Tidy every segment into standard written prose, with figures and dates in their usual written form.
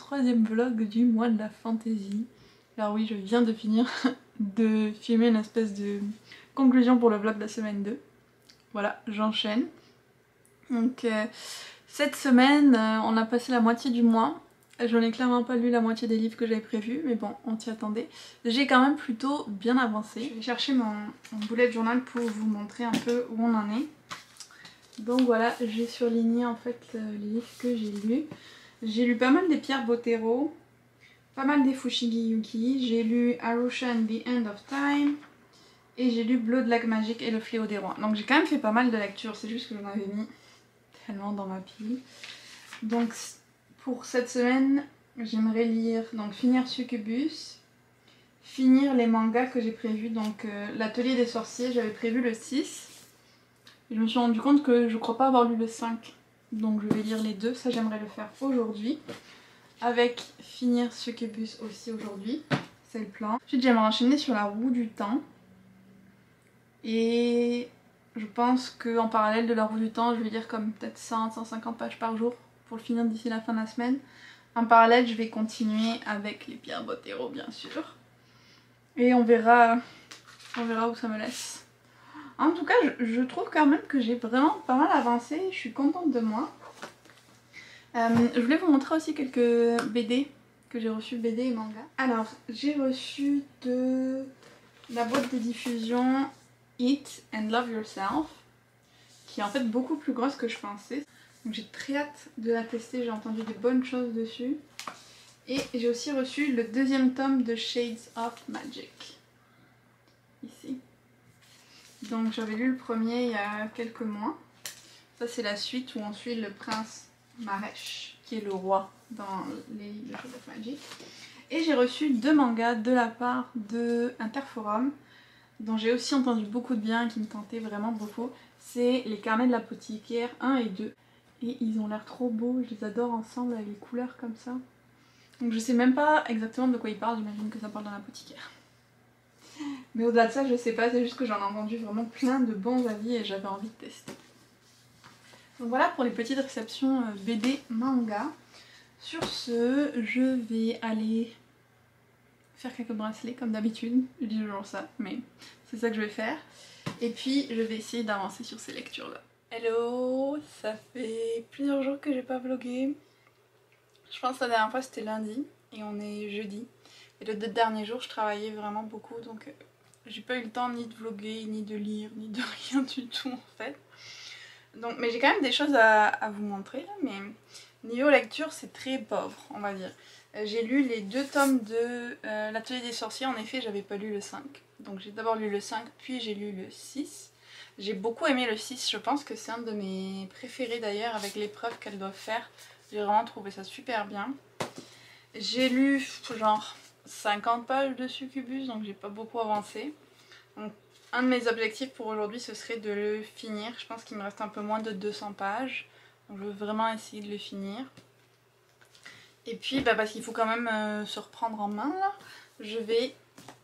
troisième vlog du mois de la fantaisie. Alors oui, je viens de finir de filmer une espèce de conclusion pour le vlog de la semaine 2. Voilà, j'enchaîne. Donc cette semaine, on a passé la moitié du mois. J'en ai clairement pas lu la moitié des livres que j'avais prévus, mais bon, on s'y attendait. J'ai quand même plutôt bien avancé. Je vais chercher mon bullet journal pour vous montrer un peu où on en est. Donc voilà, j'ai surligné en fait les livres que j'ai lus. J'ai lu pas mal des Pierre Bottero, pas mal des Fushigi Yuki, j'ai lu Arusha and the End of Time, et j'ai lu Blood Lac Magic et Le Fléau des Rois. Donc j'ai quand même fait pas mal de lectures, c'est juste que j'en avais mis tellement dans ma pile. Donc pour cette semaine, j'aimerais lire, donc finir Succubus, finir les mangas que j'ai prévus. Donc l'Atelier des Sorciers, j'avais prévu le 6. Je me suis rendu compte que je crois pas avoir lu le 5. Donc je vais lire les deux, ça j'aimerais le faire aujourd'hui. Avec finir Succubus aussi aujourd'hui, c'est le plan. Ensuite j'aimerais enchaîner sur La Roue du Temps. Et je pense qu'en parallèle de La Roue du Temps, je vais lire comme peut-être 100-150 pages par jour pour le finir d'ici la fin de la semaine. En parallèle, je vais continuer avec les Pierre Bottero bien sûr. Et on verra où ça me laisse. En tout cas, je trouve quand même que j'ai vraiment pas mal avancé, je suis contente de moi. Je voulais vous montrer aussi quelques BD que j'ai reçus, BD et manga. Alors, j'ai reçu de la boîte de diffusion Eat and Love Yourself, qui est en fait beaucoup plus grosse que je pensais. Donc j'ai très hâte de la tester, j'ai entendu des bonnes choses dessus. Et j'ai aussi reçu le deuxième tome de Shades of Magic, ici. Donc j'avais lu le premier il y a quelques mois. Ça c'est la suite où on suit le prince Maresh, qui est le roi dans les Shades of Magic. Et j'ai reçu 2 mangas de la part de Interforum, dont j'ai aussi entendu beaucoup de bien, qui me tentaient vraiment beaucoup. C'est les Carnets de l'apothicaire 1 et 2. Et ils ont l'air trop beaux, je les adore ensemble avec les couleurs comme ça. Donc je sais même pas exactement de quoi ils parlent, j'imagine que ça parle d'un apothicaire. Mais au-delà de ça, je sais pas, c'est juste que j'en ai entendu vraiment plein de bons avis et j'avais envie de tester. Donc voilà pour les petites réceptions BD manga. Sur ce, je vais aller faire quelques bracelets comme d'habitude. Je dis toujours ça, mais c'est ça que je vais faire. Et puis je vais essayer d'avancer sur ces lectures là. Hello, ça fait plusieurs jours que j'ai pas vlogué. Je pense que la dernière fois c'était lundi et on est jeudi. Et les 2 derniers jours je travaillais vraiment beaucoup, donc j'ai pas eu le temps ni de vlogger, ni de lire, ni de rien du tout en fait. Donc, mais j'ai quand même des choses à vous montrer là, mais niveau lecture c'est très pauvre on va dire. J'ai lu les 2 tomes de l'Atelier des Sorciers, en effet j'avais pas lu le 5. Donc j'ai d'abord lu le 5 puis j'ai lu le 6. J'ai beaucoup aimé le 6, je pense que c'est un de mes préférés d'ailleurs avec l'épreuve qu'elles doivent faire. J'ai vraiment trouvé ça super bien. J'ai lu genre 50 pages de Succubus, donc j'ai pas beaucoup avancé. Donc un de mes objectifs pour aujourd'hui ce serait de le finir. Je pense qu'il me reste un peu moins de 200 pages. Donc je veux vraiment essayer de le finir. Et puis parce qu'il faut quand même se reprendre en main là, je vais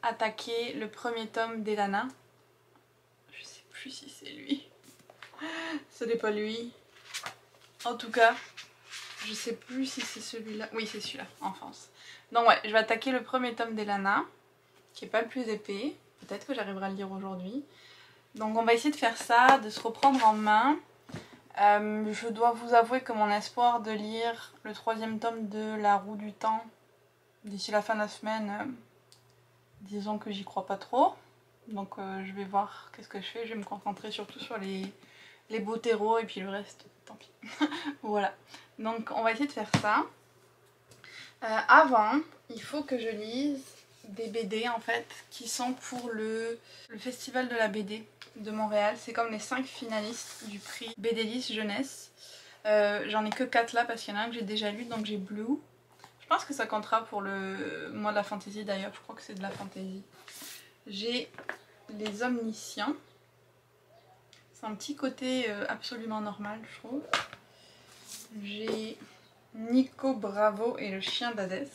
attaquer le premier tome d'Elana. Je sais plus si c'est lui. Ce n'est pas lui. En tout cas, je sais plus si c'est celui-là. Oui, c'est celui-là, Enfance. Donc ouais, je vais attaquer le premier tome d'Elana, qui est pas le plus épais. Peut-être que j'arriverai à le lire aujourd'hui. Donc on va essayer de faire ça, de se reprendre en main. Je dois vous avouer que mon espoir de lire le 3e tome de La Roue du Temps d'ici la fin de la semaine, disons que j'y crois pas trop. Donc je vais voir qu'est-ce que je fais. Je vais me concentrer surtout sur les Bottero et puis le reste, tant pis. Voilà. Donc on va essayer de faire ça. Avant, il faut que je lise des BD en fait qui sont pour le festival de la BD de Montréal. C'est comme les 5 finalistes du prix BDLys Jeunesse. J'en ai que 4 là parce qu'il y en a un que j'ai déjà lu, donc j'ai Blue. Je pense que ça comptera pour le mois de la fantaisie d'ailleurs, je crois que c'est de la fantaisie. J'ai Les Omniscients. C'est un petit côté absolument normal je trouve. J'ai Nico Bravo et le chien d'Hadès.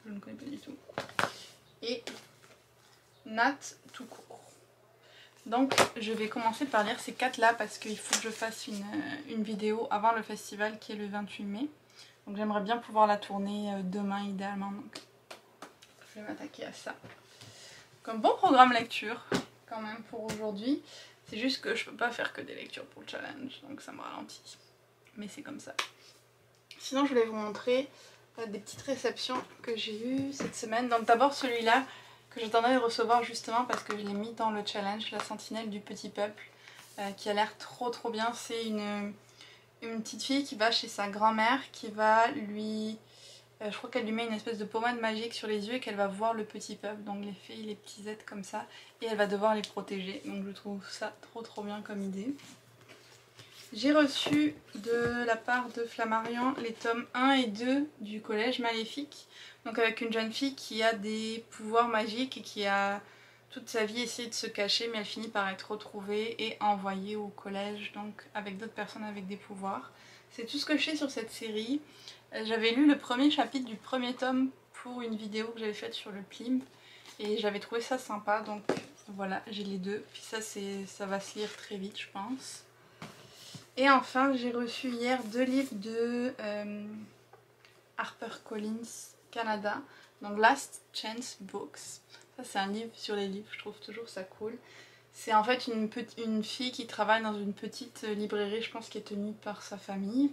Je ne connais pas du tout. Et Nat tout court. Donc je vais commencer par lire ces 4 là parce qu'il faut que je fasse une vidéo avant le festival qui est le 28 mai. Donc j'aimerais bien pouvoir la tourner demain idéalement. Donc je vais m'attaquer à ça. Donc un bon programme lecture quand même pour aujourd'hui. C'est juste que je peux pas faire que des lectures pour le challenge, donc ça me ralentit. Mais c'est comme ça. Sinon je voulais vous montrer des petites réceptions que j'ai eues cette semaine. Donc d'abord celui-là que j'attendais de recevoir justement parce que je l'ai mis dans le challenge, la sentinelle du petit peuple, qui a l'air trop bien. C'est une petite fille qui va chez sa grand-mère, qui va lui... je crois qu'elle lui met une espèce de pommade magique sur les yeux et qu'elle va voir le petit peuple, donc les filles, les petits êtres comme ça, et elle va devoir les protéger. Donc je trouve ça trop bien comme idée. J'ai reçu de la part de Flammarion les tomes 1 et 2 du collège maléfique. Donc avec une jeune fille qui a des pouvoirs magiques et qui a toute sa vie essayé de se cacher, mais elle finit par être retrouvée et envoyée au collège, donc avec d'autres personnes avec des pouvoirs. C'est tout ce que je sais sur cette série. J'avais lu le premier chapitre du premier tome pour une vidéo que j'avais faite sur le Plimp et j'avais trouvé ça sympa, donc voilà, j'ai les deux. Puis ça va se lire très vite je pense. Et enfin j'ai reçu hier 2 livres de HarperCollins Canada, donc Last Chance Books. Ça c'est un livre sur les livres, je trouve toujours ça cool. C'est en fait une fille qui travaille dans une petite librairie, je pense qui est tenue par sa famille.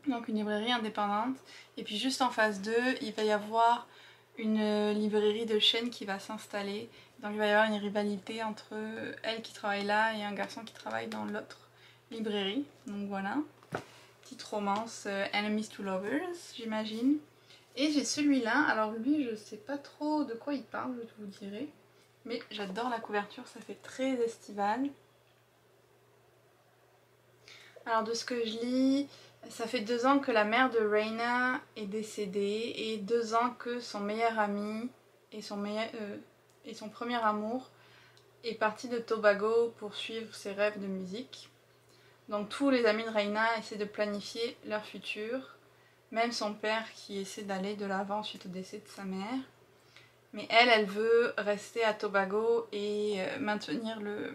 Donc une librairie indépendante. Et puis juste en face d'eux, il va y avoir une librairie de chaîne qui va s'installer. Donc il va y avoir une rivalité entre elle qui travaille là et un garçon qui travaille dans l'autre librairie. Donc voilà. Petite romance Enemies to Lovers, j'imagine. Et j'ai celui-là. Alors lui, je sais pas trop de quoi il parle, je vous dirai. Mais j'adore la couverture, ça fait très estival. Alors de ce que je lis... Ça fait 2 ans que la mère de Reina est décédée et 2 ans que son meilleur ami et son premier amour est parti de Tobago pour suivre ses rêves de musique. Donc tous les amis de Reina essaient de planifier leur futur, même son père qui essaie d'aller de l'avant suite au décès de sa mère. Mais elle veut rester à Tobago et maintenir le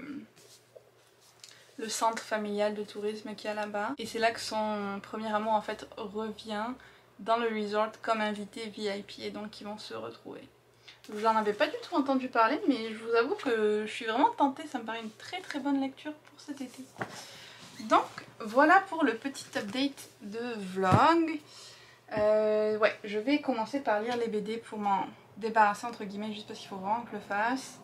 centre familial de tourisme qu'il y a là-bas. Et c'est là que son premier amour en fait revient dans le resort comme invité VIP et donc ils vont se retrouver. Vous n'en avez pas du tout entendu parler mais je vous avoue que je suis vraiment tentée, ça me paraît une très bonne lecture pour cet été. Donc voilà pour le petit update de vlog. Ouais, je vais commencer par lire les BD pour m'en débarrasser entre guillemets juste parce qu'il faut vraiment que je le fasse.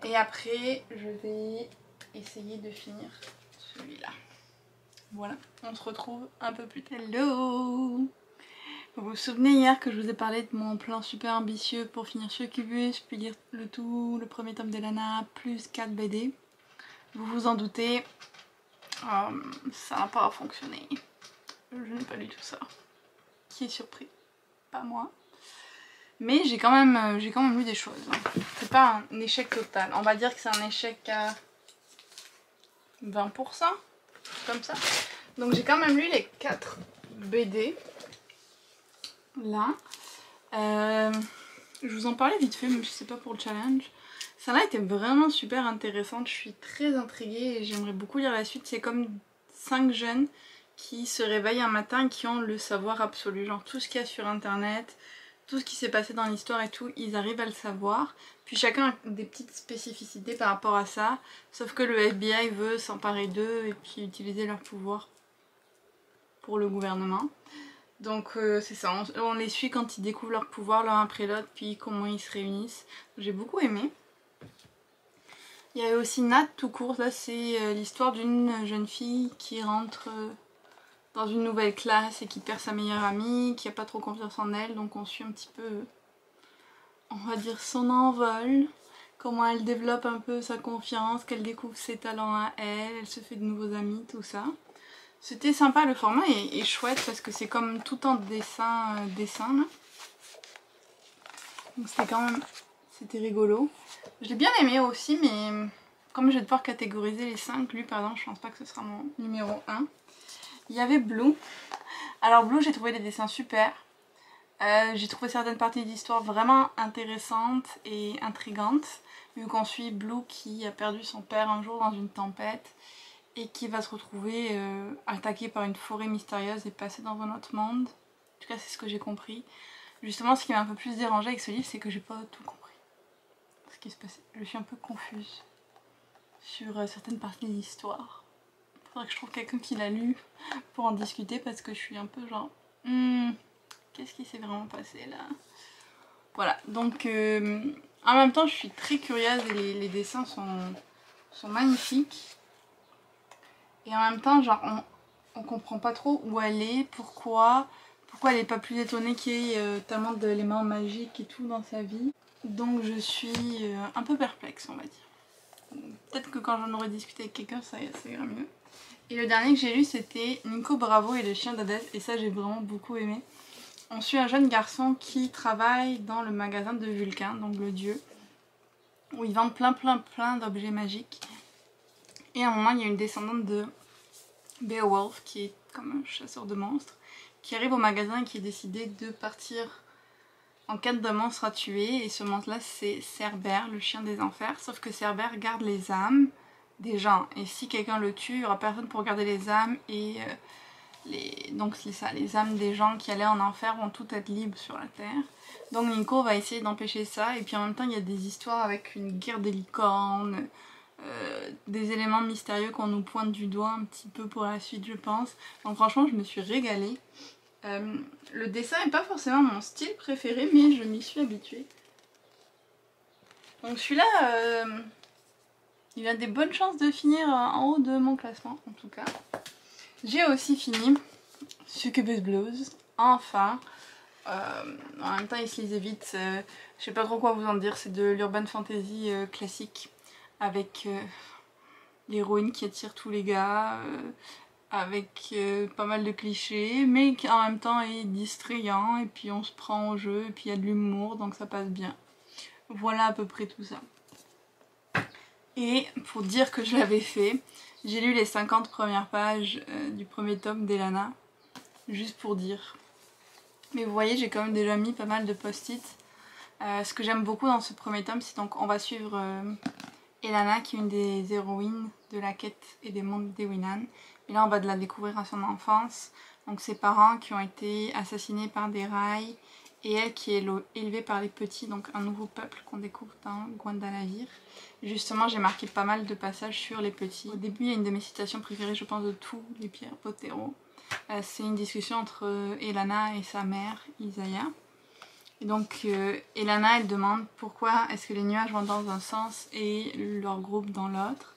Et après je vais essayer de finir celui-là. Voilà, on se retrouve un peu plus tard. Hello! Vous vous souvenez hier que je vous ai parlé de mon plan super ambitieux pour finir Succubus, puis lire le premier tome d'Elana, plus 4 BD. Vous vous en doutez, ça n'a pas fonctionné. Je n'ai pas lu tout ça. Qui est surpris? Pas moi. Mais j'ai quand même lu des choses. C'est pas un échec total. On va dire que c'est un échec à 20%, comme ça. Donc j'ai quand même lu les 4 BD. Là. Je vous en parlais vite fait, mais je sais pas pour le challenge. Celle-là était vraiment super intéressante. Je suis très intriguée et j'aimerais beaucoup lire la suite. C'est comme 5 jeunes qui se réveillent un matin et qui ont le savoir absolu. Genre tout ce qu'il y a sur internet, tout ce qui s'est passé dans l'histoire et tout, ils arrivent à le savoir. Puis chacun a des petites spécificités par rapport à ça. Sauf que le FBI veut s'emparer d'eux et puis utiliser leur pouvoir pour le gouvernement. Donc c'est ça, on les suit quand ils découvrent leur pouvoir l'un après l'autre, puis comment ils se réunissent. J'ai beaucoup aimé. Il y avait aussi Nat tout court, là c'est l'histoire d'une jeune fille qui rentre dans une nouvelle classe et qui perd sa meilleure amie, qui n'a pas trop confiance en elle, donc on suit un petit peu, on va dire, son envol, comment elle développe un peu sa confiance, qu'elle découvre ses talents à elle, elle se fait de nouveaux amis, tout ça. C'était sympa, le format est chouette parce que c'est comme tout en dessin là. Donc c'était rigolo. Je l'ai bien aimé aussi, mais comme je vais devoir catégoriser les 5, lui par exemple, je pense pas que ce sera mon numéro 1. Il y avait Blue. Alors Blue, j'ai trouvé les dessins super. J'ai trouvé certaines parties de l'histoire vraiment intéressantes et intrigantes. Vu qu'on suit Blue qui a perdu son père un jour dans une tempête et qui va se retrouver attaqué par une forêt mystérieuse et passer dans un autre monde. tout cas c'est ce que j'ai compris. Justement ce qui m'a un peu plus dérangée avec ce livre, c'est que j'ai pas tout compris ce qui se passait. Je suis un peu confuse sur certaines parties de l'histoire. Faudrait que je trouve quelqu'un qui l'a lu pour en discuter parce que je suis un peu genre qu'est-ce qui s'est vraiment passé là? Voilà, donc en même temps je suis très curieuse et les dessins sont magnifiques. Et en même temps genre on comprend pas trop où elle est, pourquoi elle est pas plus étonnée qu'il y ait tellement d'éléments magiques et tout dans sa vie. Donc je suis un peu perplexe on va dire. Peut-être que quand j'en aurai discuté avec quelqu'un ça ira mieux. Et le dernier que j'ai lu c'était Nico Bravo et le chien d'Hadès et ça j'ai vraiment beaucoup aimé. On suit un jeune garçon qui travaille dans le magasin de Vulcain, donc le dieu, où ils vendent plein d'objets magiques. Et à un moment il y a une descendante de Beowulf qui est comme un chasseur de monstres qui arrive au magasin et qui est décidé de partir en quête d'un monstre à tuer. Et ce monstre là c'est Cerbère, le chien des enfers, sauf que Cerbère garde les âmes des gens et si quelqu'un le tue il n'y aura personne pour garder les âmes et donc c'est ça, les âmes des gens qui allaient en enfer vont toutes être libres sur la terre. Donc Nico va essayer d'empêcher ça et puis en même temps il y a des histoires avec une guerre des licornes, des éléments mystérieux qu'on nous pointe du doigt un petit peu pour la suite je pense. Donc franchement je me suis régalée. Le dessin n'est pas forcément mon style préféré mais je m'y suis habituée. Donc celui-là il a des bonnes chances de finir en haut de mon classement en tout cas. J'ai aussi fini Succubus Blues, enfin. En même temps il se lisait vite, je sais pas trop quoi vous en dire, c'est de l'urban fantasy classique avec l'héroïne qui attire tous les gars, avec pas mal de clichés, mais qui en même temps est distrayant et puis on se prend au jeu et puis il y a de l'humour donc ça passe bien. Voilà à peu près tout ça. Et pour dire que je l'avais fait, j'ai lu les 50 premières pages du premier tome d'Elana, juste pour dire. Mais vous voyez, j'ai quand même déjà mis pas mal de post-it. Ce que j'aime beaucoup dans ce premier tome, c'est donc on va suivre Elana, qui est une des héroïnes de la quête et des mondes d'Ewinan. Et là, on va de la découvrir à son enfance. Donc ses parents qui ont été assassinés par des rails et elle qui est élevée par les petits, donc un nouveau peuple qu'on découvre dans Gwandalavir. Justement, j'ai marqué pas mal de passages sur les petits. Au début, il y a une de mes citations préférées, je pense, de tous les Pierre Bottero. C'est une discussion entre Elana et sa mère, Isaiah. Et donc, Elana, elle demande pourquoi est-ce que les nuages vont dans un sens et leur groupe dans l'autre.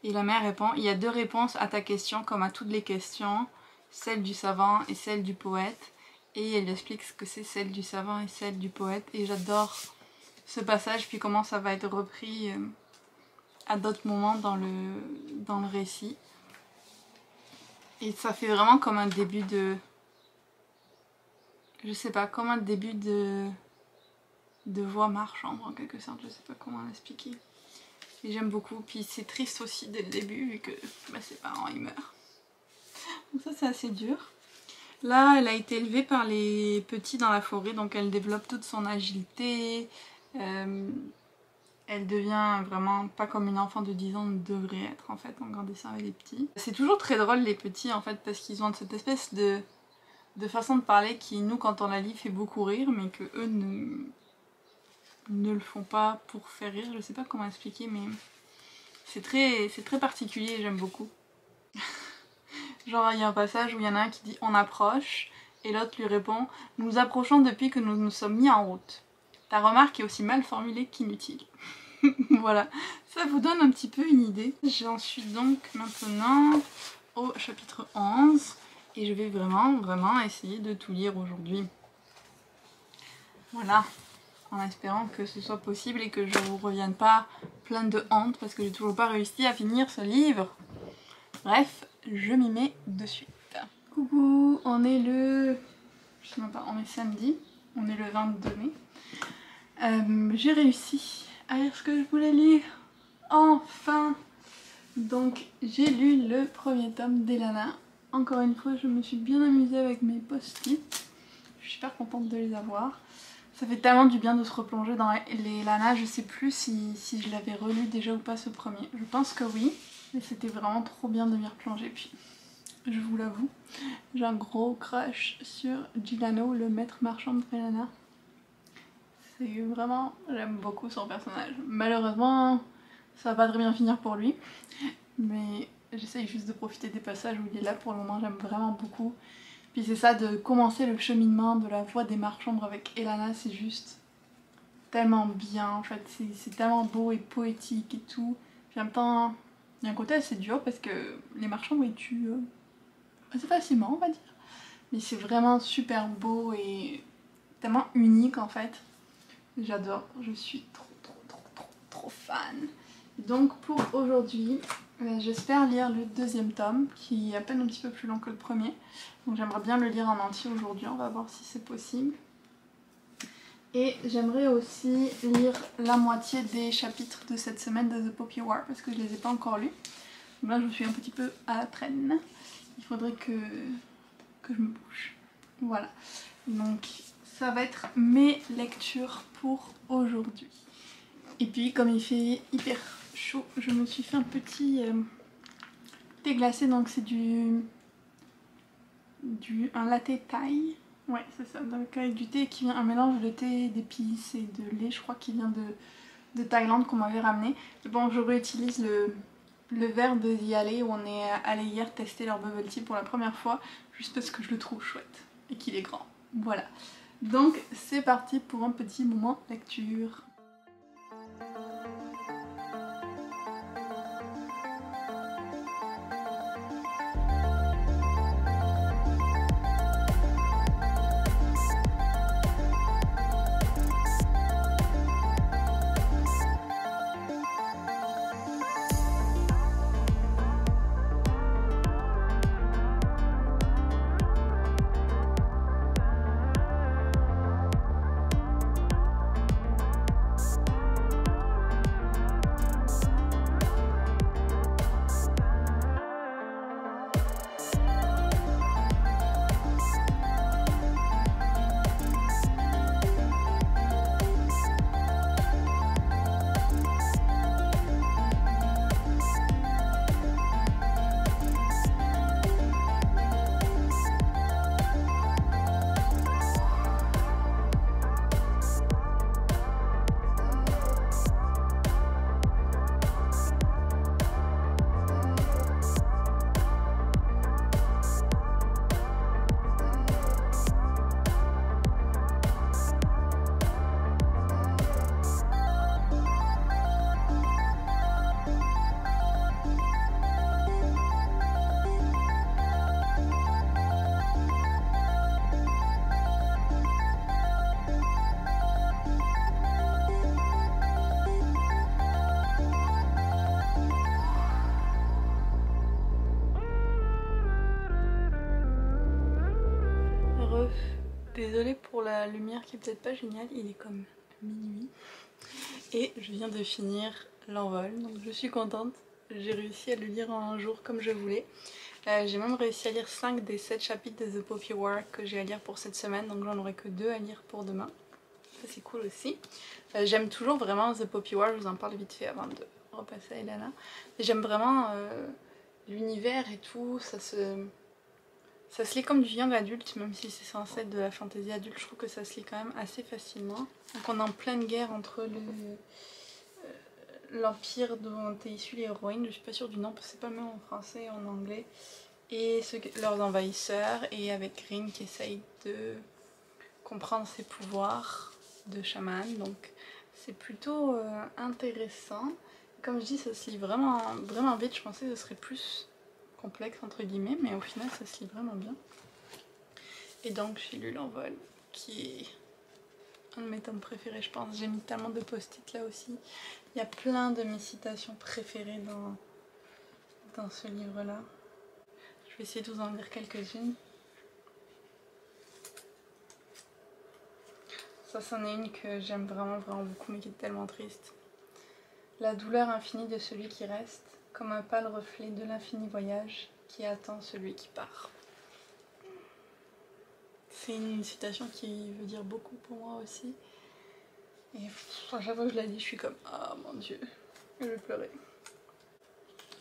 Et la mère répond, il y a deux réponses à ta question, comme à toutes les questions, celle du savant et celle du poète. Et elle explique ce que c'est celle du savant et celle du poète. Et j'adore ce passage, puis comment ça va être repris à d'autres moments dans le récit. Et ça fait vraiment comme un début de... Je sais pas, comme un début de voix marchande en quelque sorte, je sais pas comment l'expliquer. Et j'aime beaucoup, puis c'est triste aussi dès le début vu que ses parents ils meurent. Donc ça c'est assez dur. Là elle a été élevée par les petits dans la forêt, donc elle développe toute son agilité. Elle devient vraiment pas comme une enfant de 10 ans ne devrait être en fait en grandissant avec les petits. C'est toujours très drôle les petits en fait parce qu'ils ont cette espèce de façon de parler qui nous quand on la lit fait beaucoup rire mais que eux ne le font pas pour faire rire, je sais pas comment expliquer mais c'est très particulier et j'aime beaucoup. Genre il y a un passage où il y en a un qui dit on approche et l'autre lui répond nous approchons depuis que nous nous sommes mis en route. Ta remarque est aussi mal formulée qu'inutile. Voilà, ça vous donne un petit peu une idée. J'en suis donc maintenant au chapitre 11 et je vais vraiment essayer de tout lire aujourd'hui. Voilà, en espérant que ce soit possible et que je vous revienne pas pleine de honte parce que j'ai toujours pas réussi à finir ce livre. Bref, je m'y mets de suite. Coucou, on est le... je sais même pas, on est samedi, on est le 22 mai. J'ai réussi à lire ce que je voulais lire, enfin. Donc j'ai lu le premier tome d'Elana. Encore une fois je me suis bien amusée avec mes post-it. Je suis super contente de les avoir. Ça fait tellement du bien de se replonger dans les Elana. Je sais plus si je l'avais relu déjà ou pas ce premier. Je pense que oui, mais c'était vraiment trop bien de m'y replonger. Puis je vous l'avoue. J'ai un gros crush sur Gilano, le maître marchand de Elana. C'est vraiment... j'aime beaucoup son personnage. Malheureusement, ça va pas très bien finir pour lui. Mais j'essaye juste de profiter des passages où il est là. Pour le moment, j'aime vraiment beaucoup. Puis c'est ça, de commencer le cheminement de la voie des marchands avec Elana, c'est juste tellement bien en fait. C'est tellement beau et poétique et tout. Puis en même temps, il y a un côté assez dur parce que les marchands ils tuent assez facilement, on va dire. Mais c'est vraiment super beau et tellement unique en fait. J'adore, je suis trop fan. Donc pour aujourd'hui, j'espère lire le deuxième tome qui est à peine un petit peu plus long que le premier. Donc j'aimerais bien le lire en entier aujourd'hui, on va voir si c'est possible. Et j'aimerais aussi lire la moitié des chapitres de cette semaine de The Poppy War parce que je les ai pas encore lus. Donc là je suis un petit peu à la traîne. Il faudrait que je me bouge. Voilà. Donc ça va être mes lectures pour aujourd'hui. Et puis comme il fait hyper chaud, je me suis fait un petit thé glacé. Donc c'est un latte Thai. Ouais, c'est ça, donc avec du thé qui vient, un mélange de thé, d'épices et de lait, je crois, qui vient de Thaïlande qu'on m'avait ramené. Et bon, je réutilise le verre de The Alley où on est allé hier tester leur bubble tea pour la première fois, juste parce que je le trouve chouette et qu'il est grand. Voilà. Donc c'est parti pour un petit moment lecture. Désolée pour la lumière qui est peut-être pas géniale, il est comme minuit. Et je viens de finir l'envol, donc je suis contente. J'ai réussi à le lire en un jour comme je voulais. J'ai même réussi à lire 5 des 7 chapitres de The Poppy War que j'ai à lire pour cette semaine, donc j'en aurai que 2 à lire pour demain. Ça c'est cool aussi. J'aime toujours vraiment The Poppy War, je vous en parle vite fait avant de repasser à Elana. J'aime vraiment l'univers et tout, ça se lit comme du young adulte, même si c'est censé être de la fantasy adulte, je trouve que ça se lit quand même assez facilement. Donc on est en pleine guerre entre l'empire dont est issue l'héroïne, je suis pas sûre du nom parce que c'est pas le même en français et en anglais, et leurs envahisseurs, et avec Rin qui essaye de comprendre ses pouvoirs de chaman, donc c'est plutôt intéressant. Comme je dis, ça se lit vraiment, vraiment vite, je pensais que ce serait plus complexe entre guillemets, mais au final ça se lit vraiment bien. Et donc j'ai lu l'envol qui est un de mes tomes préférés je pense. J'ai mis tellement de post-it là aussi. Il y a plein de mes citations préférées dans ce livre là. Je vais essayer de vous en lire quelques-unes. Ça c'en est une que j'aime vraiment beaucoup mais qui est tellement triste. La douleur infinie de celui qui reste, comme un pâle reflet de l'infini voyage qui attend celui qui part. C'est une citation qui veut dire beaucoup pour moi aussi. Et à chaque fois que je la lis, je suis comme « Ah mon Dieu, je vais pleurer ».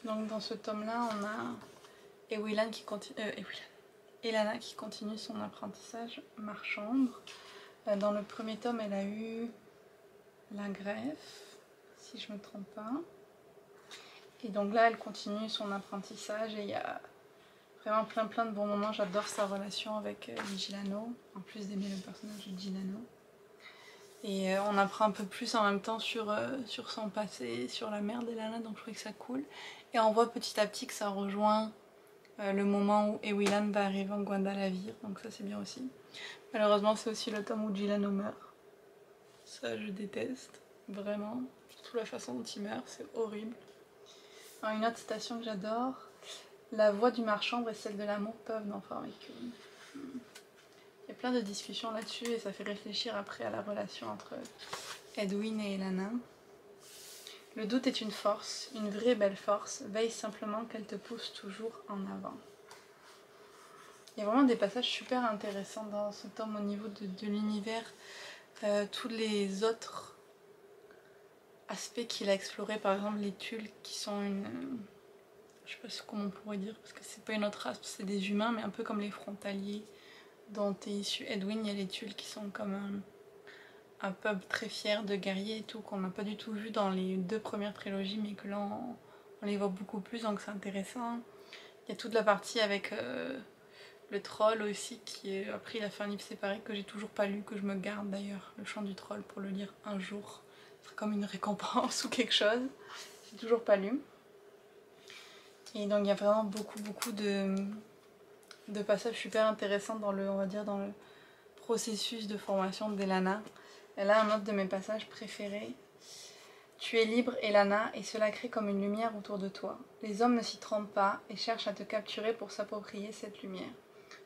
Donc dans ce tome-là, on a Elana qui continue son apprentissage marchandre. Dans le premier tome, elle a eu la greffe, si je me trompe pas. Et donc là, elle continue son apprentissage et il y a vraiment plein de bons moments. J'adore sa relation avec Gilano, en plus d'aimer le personnage de Gilano. Et on apprend un peu plus en même temps sur son passé, sur la mère d'Elana, donc je trouvais que ça cool. Et on voit petit à petit que ça rejoint le moment où Ewilan va arriver en Guandalavir, donc ça c'est bien aussi. Malheureusement c'est aussi le tome où Gilano meurt. Ça je déteste, vraiment. Surtout la façon dont il meurt, c'est horrible. Alors, une autre citation que j'adore, la voix du marchand et celle de l'amour peuvent n'en former qu'une. Il y a plein de discussions là-dessus et ça fait réfléchir après à la relation entre Edwin et Elana. Le doute est une force, une vraie belle force, veille simplement qu'elle te pousse toujours en avant. Il y a vraiment des passages super intéressants dans ce tome au niveau de l'univers. Tous les autres aspects qu'il a explorés, par exemple les Tulles qui sont une... je sais pas comment on pourrait dire, parce que c'est pas une autre race, c'est des humains, mais un peu comme les frontaliers dont est issu Edwin. Il y a les Tulles qui sont comme un peuple très fier de guerriers et tout, qu'on n'a pas du tout vu dans les 2 premières trilogies, mais que là on les voit beaucoup plus, donc c'est intéressant. Il y a toute la partie avec le troll aussi, qui est... Après il a fait un livre séparé que j'ai toujours pas lu, que je me garde d'ailleurs, le chant du troll, pour le lire un jour. C'est comme une récompense ou quelque chose. J'ai toujours pas lu. Et donc il y a vraiment beaucoup de passages super intéressants dans le, on va dire, dans le processus de formation d'Elana. Elle a un autre de mes passages préférés. Tu es libre, Elana, et cela crée comme une lumière autour de toi. Les hommes ne s'y trompent pas et cherchent à te capturer pour s'approprier cette lumière.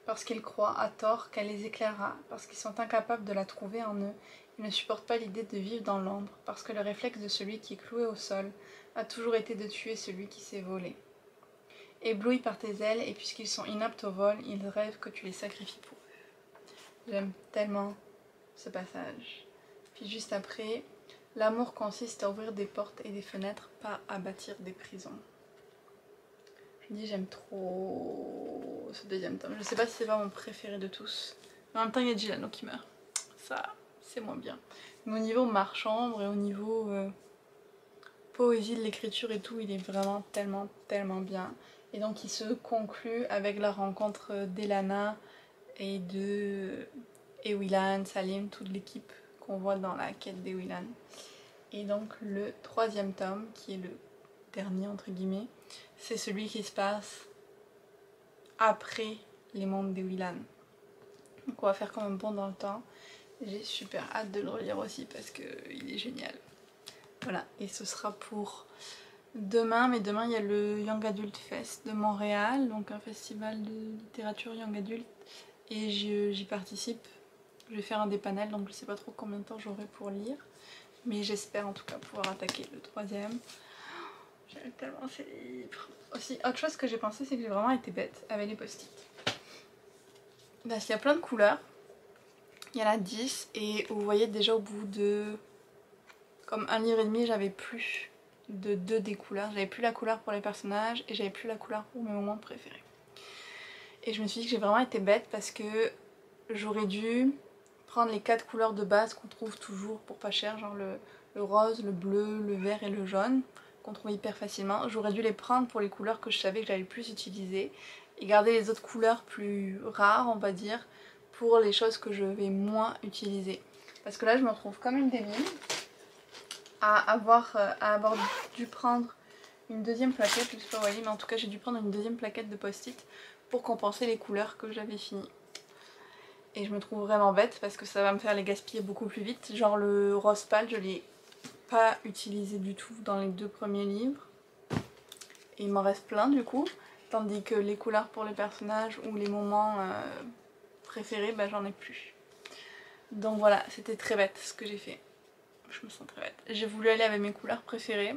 Parce qu'ils croient, à tort, qu'elle les éclairera, parce qu'ils sont incapables de la trouver en eux, ils ne supportent pas l'idée de vivre dans l'ombre, parce que le réflexe de celui qui est cloué au sol a toujours été de tuer celui qui s'est volé. Éblouis par tes ailes, et puisqu'ils sont inaptes au vol, ils rêvent que tu les sacrifies pour eux. J'aime tellement ce passage. Puis juste après, l'amour consiste à ouvrir des portes et des fenêtres, pas à bâtir des prisons. Je me dis, j'aime trop ce deuxième tome. Je sais pas si c'est pas mon préféré de tous, mais en même temps il y a Gilano qui meurt. Ça, c'est moins bien. Mais au niveau marchandre et au niveau poésie de l'écriture et tout, il est vraiment tellement bien. Et donc il se conclut avec la rencontre d'Elana et de Ewilan, Salim, toute l'équipe qu'on voit dans la quête d'Ewilan. Et donc le 3e tome, qui est le dernier entre guillemets, c'est celui qui se passe après les mondes d'Ewilan. Donc on va faire comme un bond dans le temps. J'ai super hâte de le relire aussi parce qu'il est génial. Voilà, et ce sera pour demain, mais demain il y a le Young Adult Fest de Montréal, donc un festival de littérature Young Adult, et j'y participe. Je vais faire un des panels, donc je sais pas trop combien de temps j'aurai pour lire, mais j'espère en tout cas pouvoir attaquer le 3e. J'aime tellement ces livres. Aussi, autre chose que j'ai pensé, c'est que j'ai vraiment été bête avec les post-it. Parce qu'il y a plein de couleurs, il y en a 10, et vous voyez déjà au bout de comme un livre et demi, j'avais plus de 2 des couleurs. J'avais plus la couleur pour les personnages et j'avais plus la couleur pour mes moments préférés. Et je me suis dit que j'ai vraiment été bête parce que j'aurais dû prendre les 4 couleurs de base qu'on trouve toujours pour pas cher, genre le rose, le bleu, le vert et le jaune, qu'on trouve hyper facilement. J'aurais dû les prendre pour les couleurs que je savais que j'allais le plus utiliser et garder les autres couleurs plus rares, on va dire, pour les choses que je vais moins utiliser. Parce que là je me retrouve comme une débile à avoir dû prendre une deuxième plaquette, je sais pas où elle est, mais en tout cas j'ai dû prendre une deuxième plaquette de post-it pour compenser les couleurs que j'avais fini. Et je me trouve vraiment bête parce que ça va me faire les gaspiller beaucoup plus vite. Genre le rose pâle, je l'ai pas utilisé du tout dans les 2 premiers livres. Et il m'en reste plein du coup. Tandis que les couleurs pour les personnages ou les moments préférés, bah, j'en ai plus. Donc voilà, c'était très bête ce que j'ai fait. Je me sens très bête. J'ai voulu aller avec mes couleurs préférées.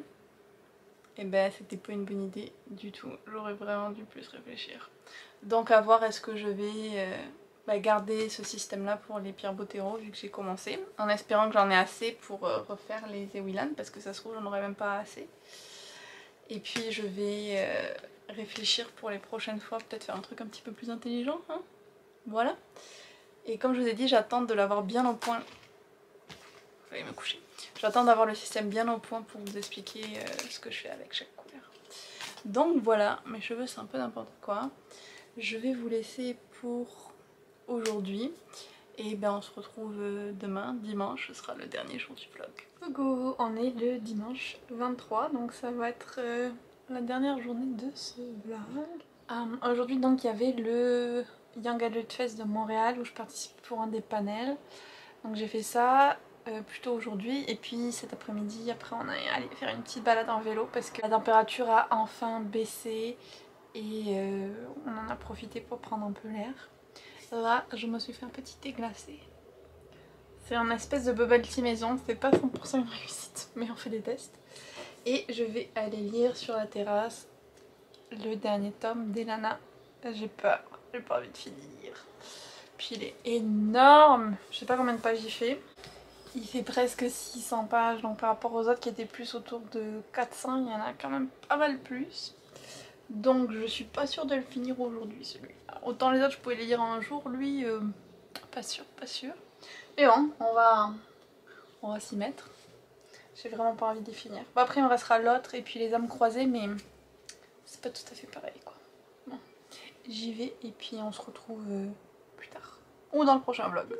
Et ben c'était pas une bonne idée du tout. J'aurais vraiment dû plus réfléchir. Donc à voir, est-ce que je vais garder ce système là pour les Pierre Bottero vu que j'ai commencé. En espérant que j'en ai assez pour refaire les Ewilan parce que ça se trouve j'en aurais même pas assez. Et puis je vais réfléchir pour les prochaines fois, peut-être faire un truc un petit peu plus intelligent, hein. Voilà. Et comme je vous ai dit, j'attends de l'avoir bien au point. Je vais me coucher. J'attends d'avoir le système bien au point pour vous expliquer ce que je fais avec chaque couleur. Donc voilà, mes cheveux c'est un peu n'importe quoi. Je vais vous laisser pour aujourd'hui. Et ben on se retrouve demain, dimanche, ce sera le dernier jour du vlog. Coucou, on est le dimanche 23, donc ça va être la dernière journée de ce vlog. Aujourd'hui donc il y avait le Young Adult Fest de Montréal où je participe pour un des panels. Donc j'ai fait ça plutôt aujourd'hui et puis cet après-midi après on est allé faire une petite balade en vélo parce que la température a enfin baissé et on en a profité pour prendre un peu l'air. Là, je me suis fait un petit thé glacé. C'est un espèce de bubble tea maison, c'est pas 100% une réussite, mais on fait des tests. Et je vais aller lire sur la terrasse le dernier tome d'Elana. J'ai peur, j'ai pas envie de finir. Puis il est énorme, je sais pas combien de pages il fait. Il fait presque 600 pages, donc par rapport aux autres qui étaient plus autour de 400, il y en a quand même pas mal plus. Donc je suis pas sûre de le finir aujourd'hui celui-là. Autant les autres je pouvais les lire en un jour, lui pas sûr, pas sûr. Mais bon, on va s'y mettre. J'ai vraiment pas envie d'y finir. Bon après il me restera l'autre et puis les âmes croisées mais c'est pas tout à fait pareil quoi. Bon, j'y vais et puis on se retrouve plus tard. Ou dans le prochain vlog.